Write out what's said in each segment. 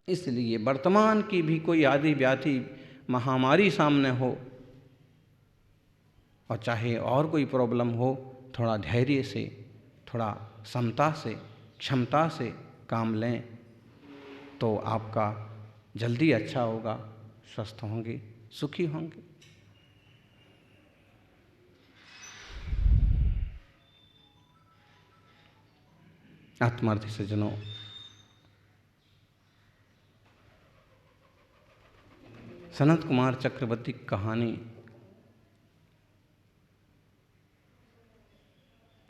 इसलिए वर्तमान की भी कोई आदि व्याधि महामारी सामने हो और चाहे और कोई प्रॉब्लम हो, थोड़ा धैर्य से, थोड़ा समता से, क्षमता से काम लें तो आपका जल्दी अच्छा होगा, स्वस्थ होंगे, सुखी होंगे। आत्मार्थी सज्जनों, सनत कुमार चक्रवर्ती की कहानी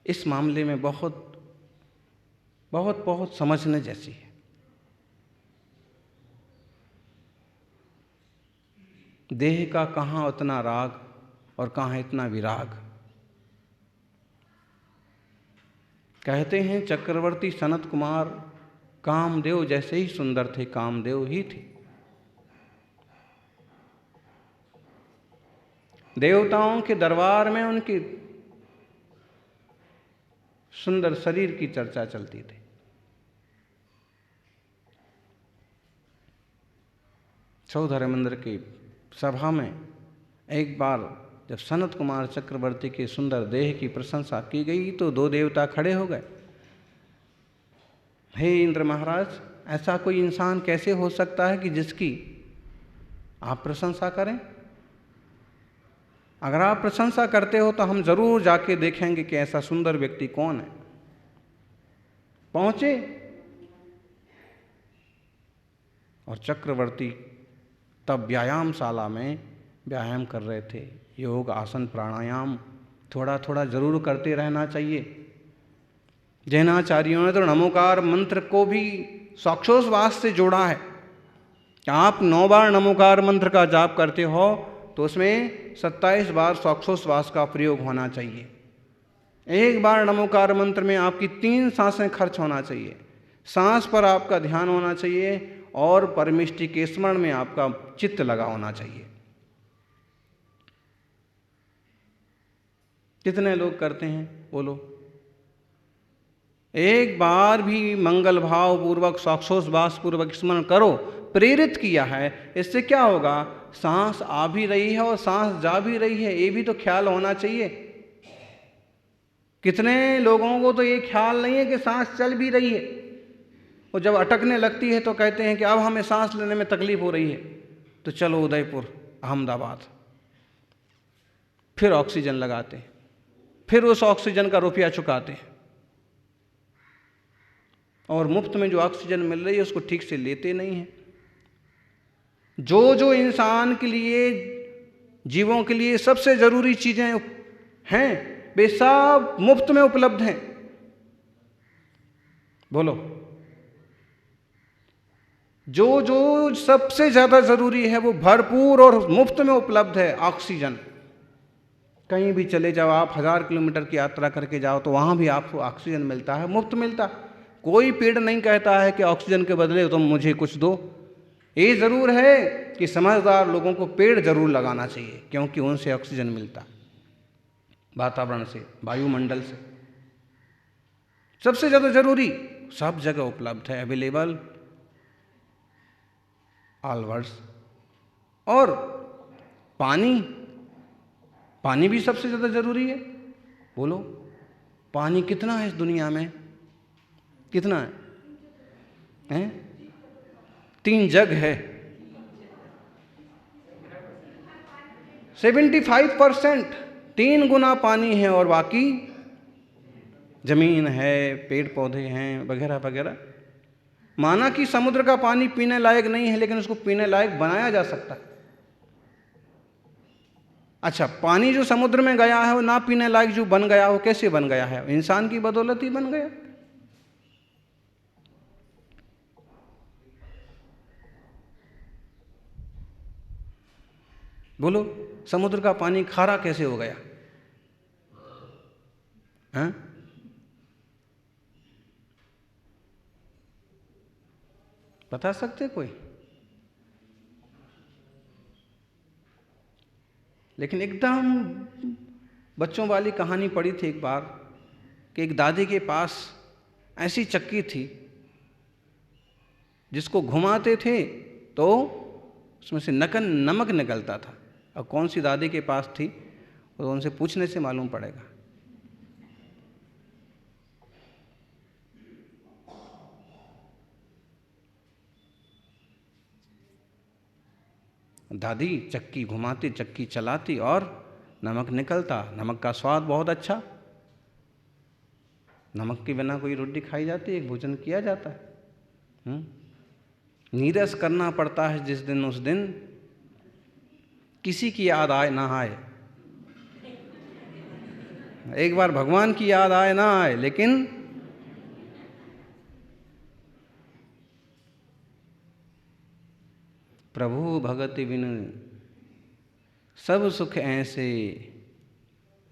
इस मामले में बहुत बहुत बहुत समझने जैसी है। देह का कहाँ उतना राग और कहाँ इतना विराग। कहते हैं चक्रवर्ती सनत कुमार कामदेव जैसे ही सुंदर थे, कामदेव ही थे। देवताओं के दरबार में उनके सुंदर शरीर की चर्चा चलती थी। चौधरी मंदिर की सभा में एक बार जब सनत कुमार चक्रवर्ती के सुंदर देह की प्रशंसा की गई तो दो देवता खड़े हो गए। हे इंद्र महाराज, ऐसा कोई इंसान कैसे हो सकता है कि जिसकी आप प्रशंसा करें? अगर आप प्रशंसा करते हो तो हम जरूर जाके देखेंगे कि ऐसा सुंदर व्यक्ति कौन है। पहुंचे और चक्रवर्ती तब व्यायामशाला में व्यायाम कर रहे थे। योग, आसन, प्राणायाम थोड़ा थोड़ा जरूर करते रहना चाहिए। जैनाचार्यों ने तो नमोकार मंत्र को भी श्वासोच्छ्वास से जोड़ा है। आप 9 बार नमोकार मंत्र का जाप करते हो तो उसमें 27 बार श्वासोच्छ्वास का प्रयोग होना चाहिए। एक बार नमोकार मंत्र में आपकी 3 सांसें खर्च होना चाहिए। सांस पर आपका ध्यान होना चाहिए और परमिष्टि के स्मरण में आपका चित्त लगा होना चाहिए। कितने लोग करते हैं बोलो? एक बार भी मंगल भाव पूर्वक श्वासोच्छ्वास पूर्वक स्मरण करो। प्रेरित किया है, इससे क्या होगा? सांस आ भी रही है और सांस जा भी रही है, ये भी तो ख्याल होना चाहिए। कितने लोगों को तो ये ख्याल नहीं है कि सांस चल भी रही है, और जब अटकने लगती है तो कहते हैं कि अब हमें सांस लेने में तकलीफ हो रही है, तो चलो उदयपुर, अहमदाबाद, फिर ऑक्सीजन लगाते हैं, फिर उस ऑक्सीजन का रुपया चुकाते हैं, और मुफ्त में जो ऑक्सीजन मिल रही है उसको ठीक से लेते नहीं हैं। जो जो इंसान के लिए, जीवों के लिए सबसे जरूरी चीजें हैं, वे सब मुफ्त में उपलब्ध हैं। बोलो, जो जो सबसे ज्यादा जरूरी है वो भरपूर और मुफ्त में उपलब्ध है। ऑक्सीजन, कहीं भी चले जाओ आप, 1000 किलोमीटर की यात्रा करके जाओ तो वहां भी आपको ऑक्सीजन मिलता है, मुफ्त मिलता है। कोई पेड़ नहीं कहता है कि ऑक्सीजन के बदले तुम मुझे कुछ दो। ये जरूर है कि समझदार लोगों को पेड़ जरूर लगाना चाहिए, क्योंकि उनसे ऑक्सीजन मिलता, वातावरण से, वायुमंडल से। सबसे ज्यादा जरूरी सब जगह उपलब्ध है, अवेलेबल ऑलवर्ड्स। और पानी, पानी भी सबसे ज्यादा जरूरी है। बोलो, पानी कितना है इस दुनिया में? कितना है? 3 जग है। 75%, 3 गुना पानी है, और बाकी जमीन है, पेड़ पौधे हैं, वगैरह वगैरह। माना कि समुद्र का पानी पीने लायक नहीं है, लेकिन उसको पीने लायक बनाया जा सकता है। अच्छा, पानी जो समुद्र में गया है वो ना पीने लायक जो बन गया, वो कैसे बन गया है? इंसान की बदौलत ही बन गया। बोलो, समुद्र का पानी खारा कैसे हो गया? हैं? बता सकते कोई? लेकिन एकदम बच्चों वाली कहानी पढ़ी थी एक बार कि एक दादी के पास ऐसी चक्की थी जिसको घुमाते थे तो उसमें से नमक निकलता था। और कौन सी दादी के पास थी तो उनसे पूछने से मालूम पड़ेगा। दादी चक्की घुमाती, चक्की चलाती और नमक निकलता। नमक का स्वाद बहुत अच्छा। नमक के बिना कोई रोटी खाई जाती है, भोजन किया जाता है। नीरस करना पड़ता है जिस दिन, उस दिन किसी की याद आए ना आए। एक बार भगवान की याद आए ना आए, लेकिन प्रभु भगति बिनु सब सुख ऐसे,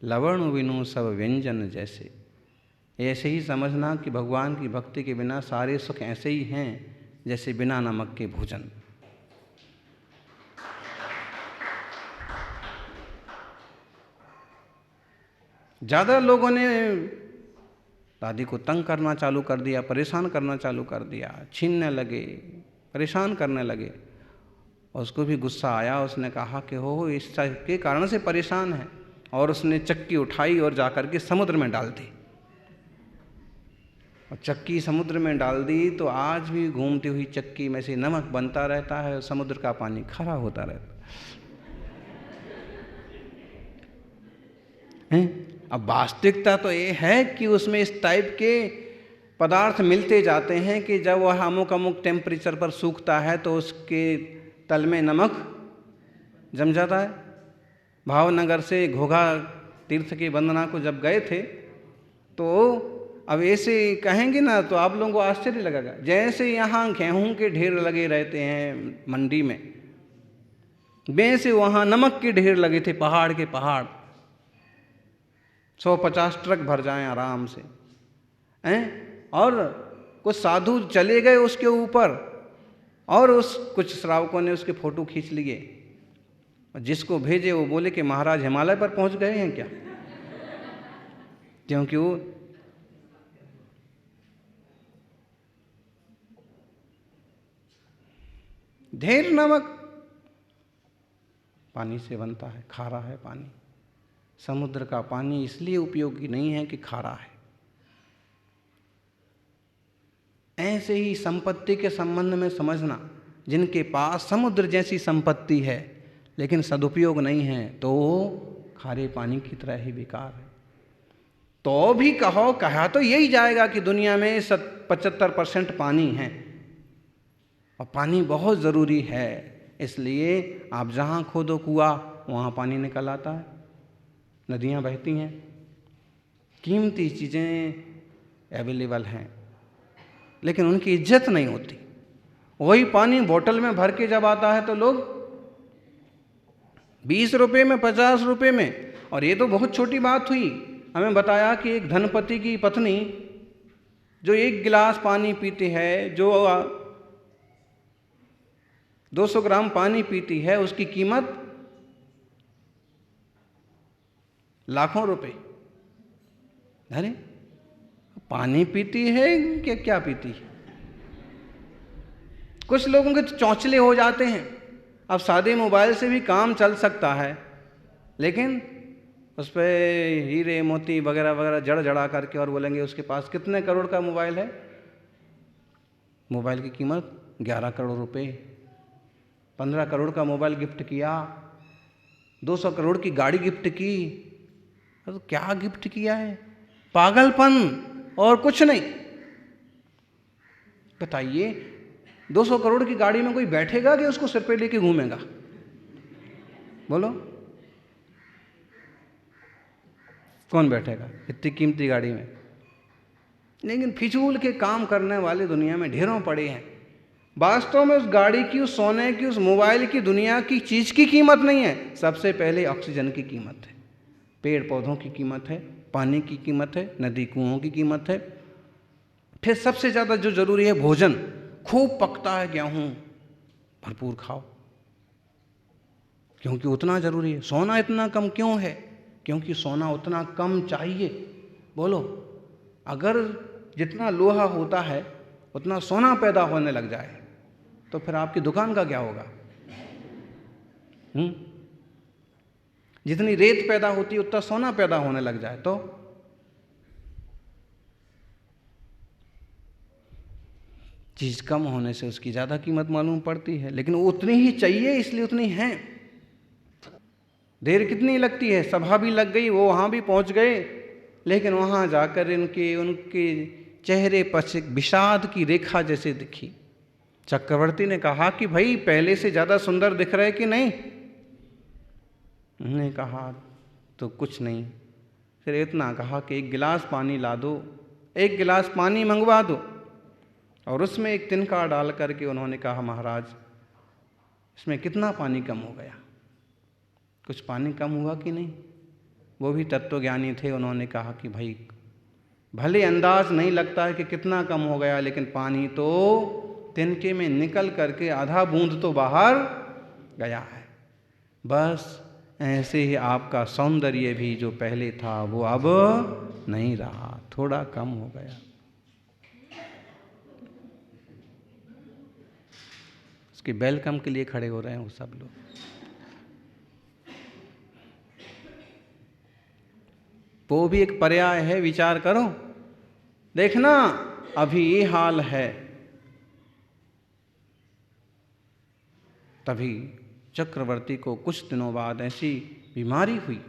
लवण बिनु सब व्यंजन जैसे। ऐसे ही समझना कि भगवान की भक्ति के बिना सारे सुख ऐसे ही हैं जैसे बिना नमक के भोजन। ज़्यादा लोगों ने दादी को तंग करना चालू कर दिया, परेशान करना चालू कर दिया, छीनने लगे, परेशान करने लगे। और उसको भी गुस्सा आया। उसने कहा कि हो इसके कारण से परेशान है। और उसने चक्की उठाई और जाकर के समुद्र में डाल दी। और चक्की समुद्र में डाल दी तो आज भी घूमती हुई चक्की में से नमक बनता रहता है और समुद्र का पानी खारा होता रहता है। अब वास्तविकता तो ये है कि उसमें इस टाइप के पदार्थ मिलते जाते हैं कि जब वह अमुक अमुक टेम्परेचर पर सूखता है तो उसके तल में नमक जम जाता है। भावनगर से घोघा तीर्थ की वंदना को जब गए थे तो अब ऐसे कहेंगे ना तो आप लोगों को आश्चर्य लगेगा। जैसे यहाँ गेहूं के ढेर लगे रहते हैं मंडी में, वैसे वहाँ नमक के ढेर लगे थे, पहाड़ के पहाड़। 150 ट्रक भर जाएं आराम से हैं। और कुछ साधु चले गए उसके ऊपर और कुछ श्रावकों ने उसके फोटो खींच लिए। जिसको भेजे वो बोले कि महाराज हिमालय पर पहुंच गए हैं क्या, क्योंकि वो ढेर नमक पानी से बनता है, खारा है पानी। समुद्र का पानी इसलिए उपयोगी नहीं है कि खारा है। ऐसे ही संपत्ति के संबंध में समझना, जिनके पास समुद्र जैसी संपत्ति है लेकिन सदुपयोग नहीं है तो खारे पानी की तरह ही बेकार है। तो भी कहा तो यही जाएगा कि दुनिया में 75% पानी है और पानी बहुत ज़रूरी है। इसलिए आप जहाँ खोदो कुआं वहाँ पानी निकल आता है, नदियाँ बहती हैं, कीमती चीज़ें अवेलेबल हैं, लेकिन उनकी इज्जत नहीं होती। वही पानी बोतल में भर के जब आता है तो लोग 20 रुपये में, 50 रुपये में। और ये तो बहुत छोटी बात हुई। हमें बताया कि एक धनपति की पत्नी जो 1 गिलास पानी पीती है, जो 200 ग्राम पानी पीती है, उसकी कीमत लाखों रुपए। अरे पानी पीती है कि क्या पीती है? कुछ लोगों के तो चौंचले हो जाते हैं। अब सादे मोबाइल से भी काम चल सकता है, लेकिन उस पर हीरे मोती वगैरह वगैरह जड़ जड़ा करके और बोलेंगे उसके पास कितने करोड़ का मोबाइल है। मोबाइल की कीमत 11 करोड़ रुपए। 15 करोड़ का मोबाइल गिफ्ट किया, 200 करोड़ की गाड़ी गिफ्ट की। तो क्या गिफ्ट किया है? पागलपन और कुछ नहीं। बताइए 200 करोड़ की गाड़ी में कोई बैठेगा कि उसको सिर पे लेके घूमेगा? बोलो कौन बैठेगा इतनी कीमती गाड़ी में? लेकिन फिजूल के काम करने वाले दुनिया में ढेरों पड़े हैं। वास्तव में उस गाड़ी की, उस सोने की, उस मोबाइल की, दुनिया की चीज़ की कीमत नहीं है। सबसे पहले ऑक्सीजन की कीमत है, पेड़ पौधों की कीमत है, पानी की कीमत है, नदी कुओं की कीमत है। फिर सबसे ज़्यादा जो ज़रूरी है भोजन। खूब पकता है गेहूँ, भरपूर खाओ, क्योंकि उतना ज़रूरी है। सोना इतना कम क्यों है? क्योंकि सोना उतना कम चाहिए। बोलो, अगर जितना लोहा होता है उतना सोना पैदा होने लग जाए तो फिर आपकी दुकान का क्या होगा? जितनी रेत पैदा होती है उतना सोना पैदा होने लग जाए तो चीज कम होने से उसकी ज्यादा कीमत मालूम पड़ती है, लेकिन उतनी ही चाहिए इसलिए उतनी है। देर कितनी लगती है, सभा भी लग गई, वो वहां भी पहुंच गए, लेकिन वहां जाकर उनके चेहरे पर एक विषाद की रेखा जैसे दिखी। चक्रवर्ती ने कहा कि भाई पहले से ज्यादा सुंदर दिख रहे कि नहीं? उन्होंने कहा तो कुछ नहीं, फिर इतना कहा कि एक गिलास पानी ला दो, एक गिलास पानी मंगवा दो। और उसमें एक तिनका डाल करके उन्होंने कहा महाराज इसमें कितना पानी कम हो गया? कुछ पानी कम हुआ कि नहीं? वो भी तत्वज्ञानी थे, उन्होंने कहा कि भाई भले अंदाज नहीं लगता है कि कितना कम हो गया, लेकिन पानी तो तिनके में निकल करके आधा बूंद तो बाहर गया है। बस ऐसे ही आपका सौंदर्य भी जो पहले था वो अब नहीं रहा, थोड़ा कम हो गया। उसके वेलकम के लिए खड़े हो रहे हैं वो सब लोग। वो भी एक पर्याय है, विचार करो, देखना अभी ये हाल है। तभी चक्रवर्ती को कुछ दिनों बाद ऐसी बीमारी हुई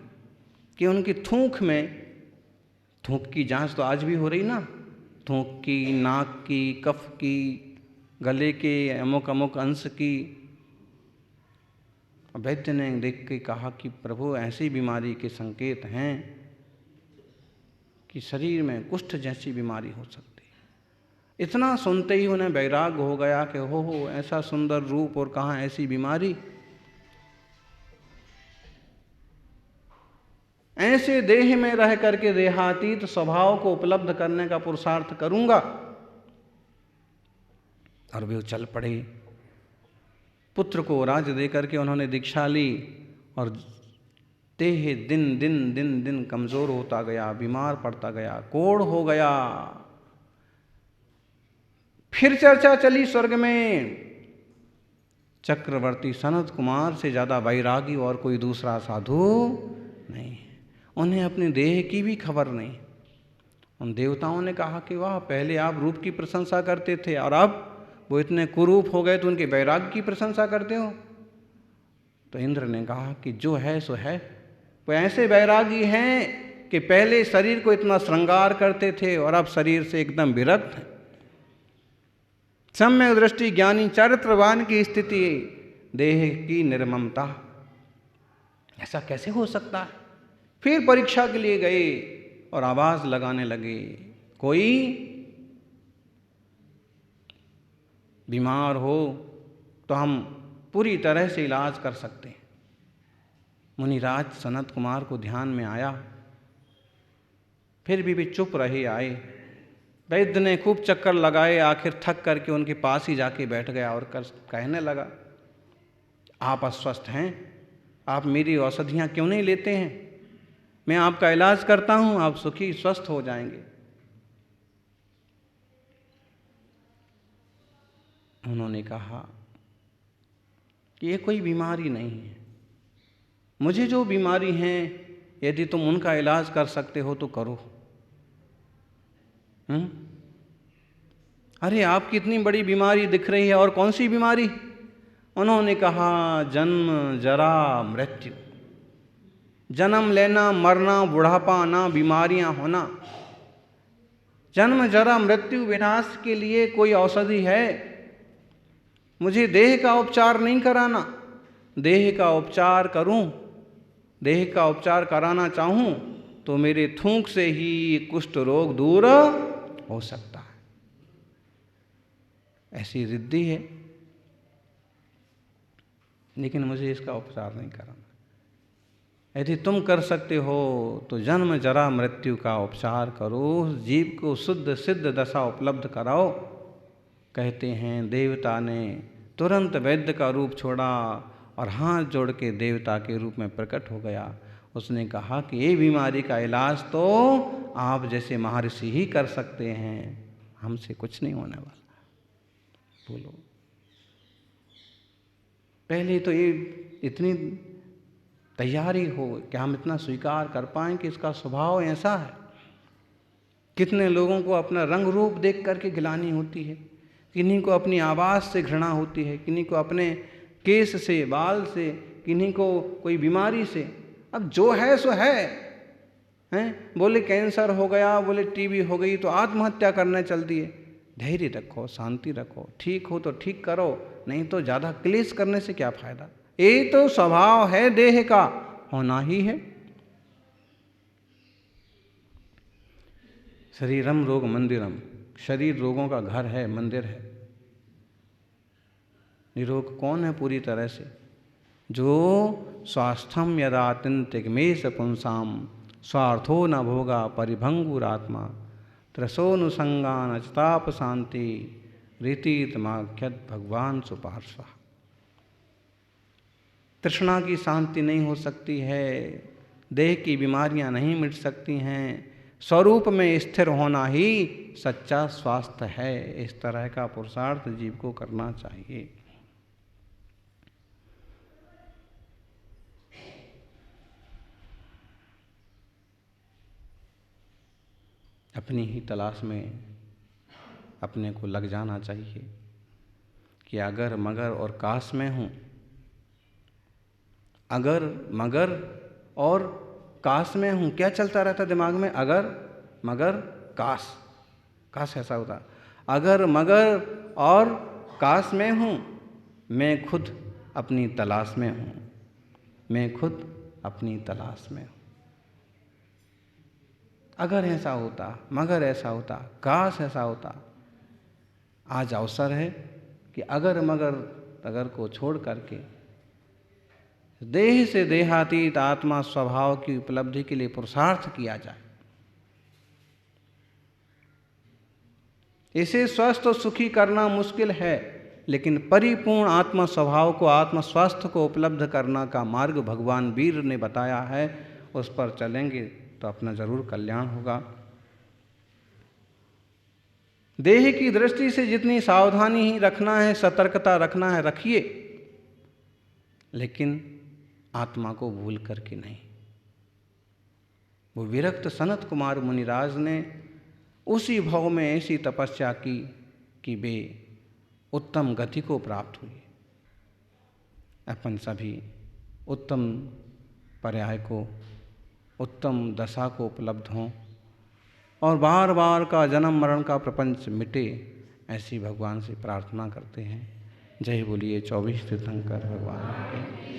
कि उनकी थूक की जांच तो आज भी हो रही ना, थूक की, नाक की, कफ की, गले के अमुक अमुक अंश की। वैद्य ने देख के कहा कि प्रभु ऐसी बीमारी के संकेत हैं कि शरीर में कुष्ठ जैसी बीमारी हो सकती है। इतना सुनते ही उन्हें वैराग्य हो गया कि हो ऐसा सुंदर रूप और कहाँ ऐसी बीमारी। ऐसे देह में रह करके देहातीत स्वभाव को उपलब्ध करने का पुरुषार्थ करूंगा। और वे चल पड़े। पुत्र को राज्य दे करके उन्होंने दीक्षा ली और देह दिन दिन कमजोर होता गया, बीमार पड़ता गया, कोढ़ हो गया। फिर चर्चा चली स्वर्ग में, चक्रवर्ती सनत कुमार से ज्यादा वैरागी और कोई दूसरा साधु नहीं। उन्हें अपने देह की भी खबर नहीं। उन देवताओं ने कहा कि वाह, पहले आप रूप की प्रशंसा करते थे और अब वो इतने कुरूप हो गए तो उनके वैराग्य की प्रशंसा करते हो। तो इंद्र ने कहा कि जो है सो है। वो ऐसे वैरागी हैं कि पहले शरीर को इतना श्रृंगार करते थे और अब शरीर से एकदम विरक्त हैं। सम्यक दृष्टि, ज्ञानी, चरित्रवान की स्थिति, देह की निर्ममता, ऐसा कैसे हो सकता है? फिर परीक्षा के लिए गए और आवाज लगाने लगे, कोई बीमार हो तो हम पूरी तरह से इलाज कर सकते हैं। मुनिराज सनत कुमार को ध्यान में आया, फिर भी वे चुप रहे। आए वैद्य ने खूब चक्कर लगाए, आखिर थक करके उनके पास ही जाके बैठ गया और कहने लगा, आप अस्वस्थ हैं, आप मेरी औषधियाँ क्यों नहीं लेते हैं? मैं आपका इलाज करता हूँ, आप सुखी स्वस्थ हो जाएंगे। उन्होंने कहा कि ये कोई बीमारी नहीं है, मुझे जो बीमारी है यदि तुम उनका इलाज कर सकते हो तो करो। अरे आपकी इतनी बड़ी बीमारी दिख रही है, और कौन सी बीमारी? उन्होंने कहा जन्म जरा मृत्यु, जन्म लेना, मरना, बुढ़ापा आना, बीमारियां होना। जन्म जरा मृत्यु विनाश के लिए कोई औषधि है? मुझे देह का उपचार नहीं कराना। देह का उपचार करूं, देह का उपचार कराना चाहूं तो मेरे थूक से ही कुष्ठ रोग दूर हो सकता है। ऐसी रिद्धि है, लेकिन मुझे इसका उपचार नहीं कराना। यदि तुम कर सकते हो तो जन्म जरा मृत्यु का उपचार करो, जीव को शुद्ध सिद्ध दशा उपलब्ध कराओ। कहते हैं देवता ने तुरंत वैद्य का रूप छोड़ा और हाथ जोड़ के देवता के रूप में प्रकट हो गया। उसने कहा कि ये बीमारी का इलाज तो आप जैसे महर्षि ही कर सकते हैं, हमसे कुछ नहीं होने वाला। बोलो, पहले तो ये इतनी तैयारी हो कि हम इतना स्वीकार कर पाएं कि इसका स्वभाव ऐसा है। कितने लोगों को अपना रंग रूप देख करके गिलानी होती है, किन्हीं को अपनी आवाज़ से घृणा होती है, किन्हीं को अपने केस से, बाल से, किन्हीं को कोई बीमारी से। अब जो है सो है, हैं? बोले कैंसर हो गया, बोले टीबी हो गई तो आत्महत्या करने चल दिए। धैर्य रखो, शांति रखो, ठीक हो तो ठीक करो, नहीं तो ज़्यादा क्लेश करने से क्या फायदा। ये तो स्वभाव है, देह का होना ही है। शरीरम रोग मंदिरम, शरीर रोगों का घर है, मंदिर है। निरोग कौन है पूरी तरह से? जो स्वास्थ्यम यदातिन्तिकमेश पुंसाम स्वार्थो न भोगा परिभंगुरात्मा त्रसोनुसंगान अचताप शांति रीतितमाख्यत भगवान सुपार्श्व। तृष्णा की शांति नहीं हो सकती है, देह की बीमारियां नहीं मिट सकती हैं, स्वरूप में स्थिर होना ही सच्चा स्वास्थ्य है। इस तरह का पुरुषार्थ जीव को करना चाहिए। अपनी ही तलाश में अपने को लग जाना चाहिए कि अगर मगर और काश में हूँ, अगर मगर और काश में हूँ। क्या चलता रहता दिमाग में? अगर मगर काश, काश ऐसा होता। अगर मगर और काश में हूँ, मैं खुद अपनी तलाश में हूँ, मैं खुद अपनी तलाश में हूँ। अगर ऐसा होता, मगर ऐसा होता, काश ऐसा होता। आज अवसर है कि अगर मगर तगर को छोड़ करके देह से देहातीत आत्मा स्वभाव की उपलब्धि के लिए पुरुषार्थ किया जाए। इसे स्वस्थ और सुखी करना मुश्किल है, लेकिन परिपूर्ण आत्मा स्वभाव को, आत्म स्वास्थ्य को उपलब्ध करना का मार्ग भगवान वीर ने बताया है। उस पर चलेंगे तो अपना जरूर कल्याण होगा। देह की दृष्टि से जितनी सावधानी ही रखना है, सतर्कता रखना है, रखिए, लेकिन आत्मा को भूल करके नहीं। वो विरक्त सनत कुमार मुनिराज ने उसी भाव में ऐसी तपस्या की कि वे उत्तम गति को प्राप्त हुई। अपन सभी उत्तम पर्याय को, उत्तम दशा को उपलब्ध हों और बार बार का जन्म मरण का प्रपंच मिटे, ऐसी भगवान से प्रार्थना करते हैं। जय बोलिए 24 तीर्थंकर भगवान के।